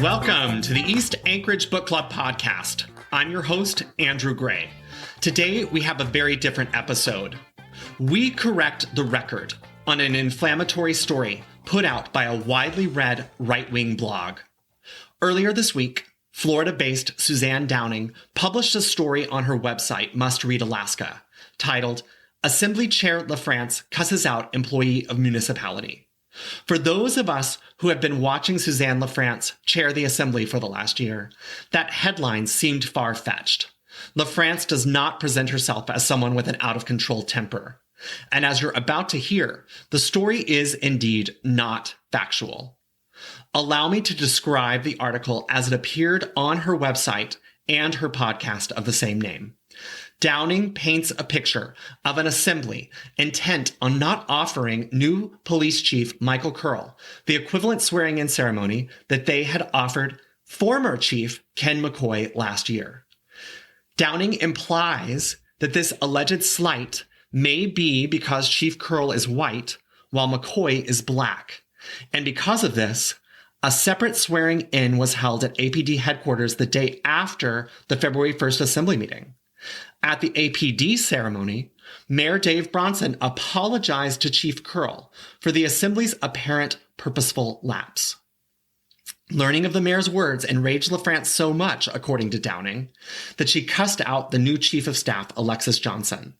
Welcome to the East Anchorage Book Club podcast. I'm your host, Andrew Gray. Today, we have a very different episode. We correct the record on an inflammatory story put out by a widely read right-wing blog. Earlier this week, Florida-based Suzanne Downing published a story on her website, Must Read Alaska, titled, Assembly Chair LaFrance Cusses Out Employee of Municipality. For those of us who have been watching Suzanne LaFrance chair the assembly for the last year, that headline seemed far-fetched. LaFrance does not present herself as someone with an out-of-control temper. And as you're about to hear, the story is indeed not factual. Allow me to describe the article as it appeared on her website and her podcast of the same name. Downing paints a picture of an assembly intent on not offering new police chief Michael Curl the equivalent swearing-in ceremony that they had offered former chief Ken McCoy last year. Downing implies that this alleged slight may be because Chief Curl is white while McCoy is black, and because of this, a separate swearing-in was held at APD headquarters the day after the February 1st assembly meeting. At the APD ceremony, Mayor Dave Bronson apologized to Chief Curl for the assembly's apparent purposeful lapse. Learning of the mayor's words enraged LaFrance so much, according to Downing, that she cussed out the new chief of staff, Alexis Johnson.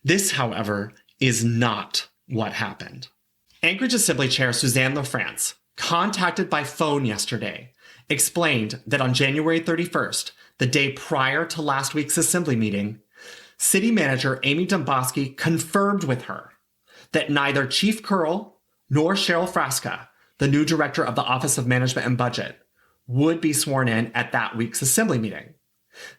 This, however, is not what happened. Anchorage Assembly Chair Suzanne LaFrance, contacted by phone yesterday, explained that on January 31st, the day prior to last week's assembly meeting, City Manager Amy Domboski confirmed with her that neither Chief Curl nor Cheryl Frasca, the new director of the Office of Management and Budget, would be sworn in at that week's assembly meeting.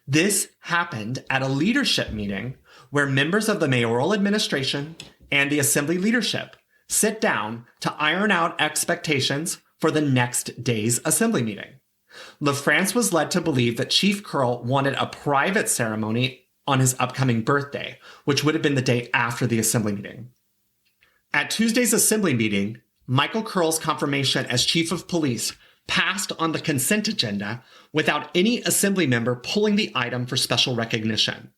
This happened at a leadership meeting where members of the mayoral administration and the assembly leadership sit down to iron out expectations for the next day's assembly meeting. LaFrance was led to believe that Chief Curl wanted a private ceremony on his upcoming birthday, which would have been the day after the assembly meeting. At Tuesday's assembly meeting, Michael Curl's confirmation as chief of police passed on the consent agenda without any assembly member pulling the item for special recognition.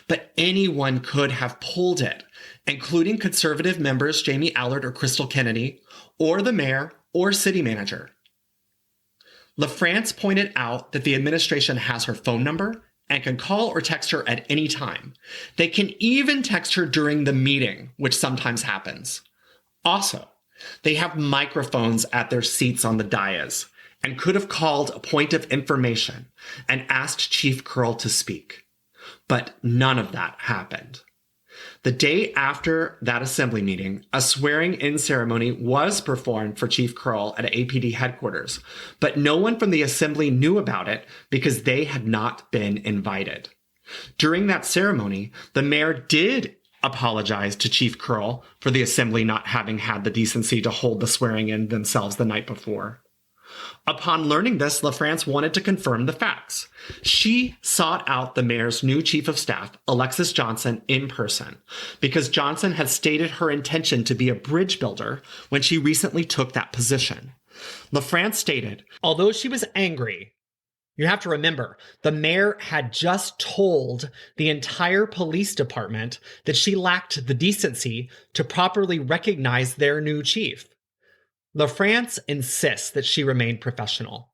But anyone could have pulled it, including conservative members Jamie Allard or Crystal Kennedy, or the mayor or city manager. LaFrance pointed out that the administration has her phone number and can call or text her at any time. They can even text her during the meeting, which sometimes happens. Also, they have microphones at their seats on the dais and could have called a point of information and asked Chief Curl to speak. But none of that happened. The day after that assembly meeting, a swearing-in ceremony was performed for Chief Curl at APD headquarters, but no one from the assembly knew about it because they had not been invited. During that ceremony, the mayor did apologize to Chief Curl for the assembly not having had the decency to hold the swearing-in themselves the night before. Upon learning this, LaFrance wanted to confirm the facts. She sought out the mayor's new chief of staff, Alexis Johnson, in person, because Johnson had stated her intention to be a bridge builder when she recently took that position. LaFrance stated, although she was angry, you have to remember, the mayor had just told the entire police department that she lacked the decency to properly recognize their new chief. LaFrance insists that she remained professional.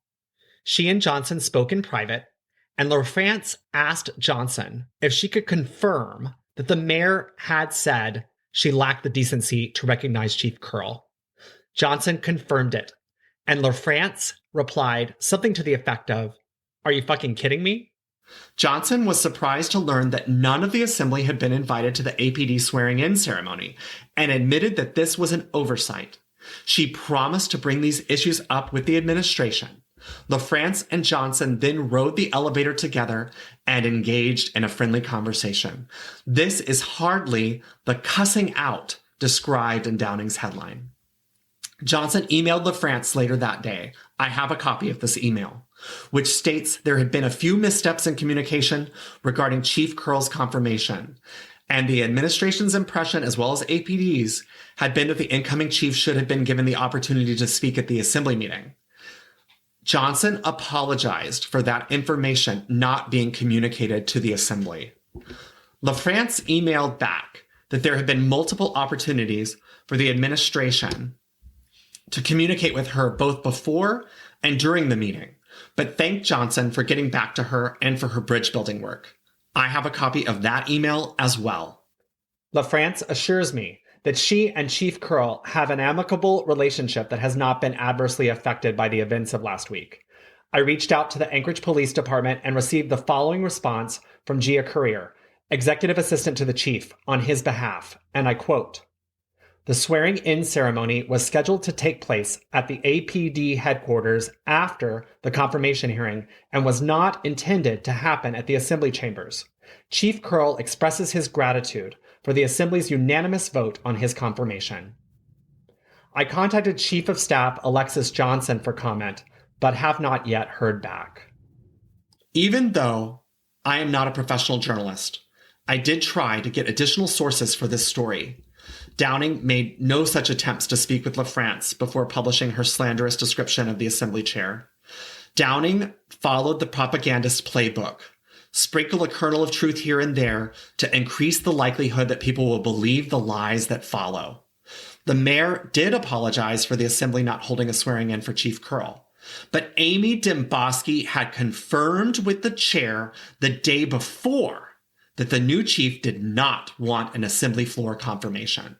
She and Johnson spoke in private, and LaFrance asked Johnson if she could confirm that the mayor had said she lacked the decency to recognize Chief Curl. Johnson confirmed it, and LaFrance replied something to the effect of, "Are you fucking kidding me?" Johnson was surprised to learn that none of the assembly had been invited to the APD swearing-in ceremony and admitted that this was an oversight. She promised to bring these issues up with the administration. LaFrance and Johnson then rode the elevator together and engaged in a friendly conversation. This is hardly the cussing out described in Downing's headline. Johnson emailed LaFrance later that day. I have a copy of this email, which states there had been a few missteps in communication regarding Chief Curl's confirmation, and the administration's impression, as well as APD's, had been that the incoming chief should have been given the opportunity to speak at the assembly meeting. Johnson apologized for that information not being communicated to the assembly. LaFrance emailed back that there had been multiple opportunities for the administration to communicate with her both before and during the meeting, but thanked Johnson for getting back to her and for her bridge building work. I have a copy of that email as well. LaFrance assures me that she and Chief Curl have an amicable relationship that has not been adversely affected by the events of last week. I reached out to the Anchorage Police Department and received the following response from Gia Courier, executive assistant to the chief, on his behalf, and I quote, "The swearing-in ceremony was scheduled to take place at the APD headquarters after the confirmation hearing and was not intended to happen at the assembly chambers. Chief Curl expresses his gratitude for the Assembly's unanimous vote on his confirmation." I contacted Chief of Staff Alexis Johnson for comment, but have not yet heard back. Even though I am not a professional journalist, I did try to get additional sources for this story. Downing made no such attempts to speak with LaFrance before publishing her slanderous description of the Assembly chair. Downing followed the propagandist playbook. Sprinkle a kernel of truth here and there to increase the likelihood that people will believe the lies that follow. The mayor did apologize for the assembly not holding a swearing-in for Chief Curl, but Amy Demboski had confirmed with the chair the day before that the new chief did not want an assembly floor confirmation.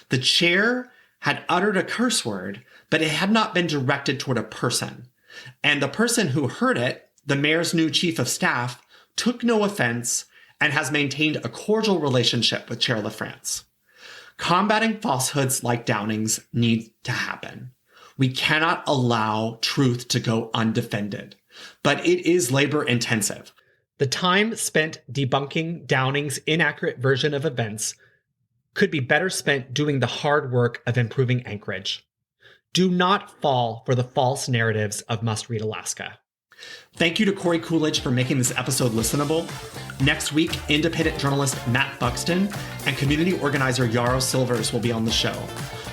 The chair had uttered a curse word, but it had not been directed toward a person, and the person who heard it, the mayor's new chief of staff, took no offense and has maintained a cordial relationship with Chair LaFrance. Combating falsehoods like Downing's need to happen. We cannot allow truth to go undefended, but it is labor intensive. The time spent debunking Downing's inaccurate version of events could be better spent doing the hard work of improving Anchorage. Do not fall for the false narratives of Must Read Alaska. Thank you to Corey Coolidge for making this episode listenable. Next week, independent journalist Matt Buxton and community organizer Yarrow Silvers will be on the show.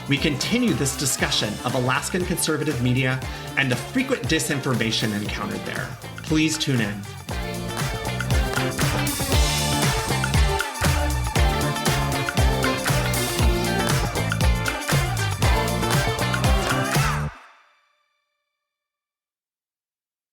We continue this discussion of Alaskan conservative media and the frequent disinformation encountered there. Please tune in.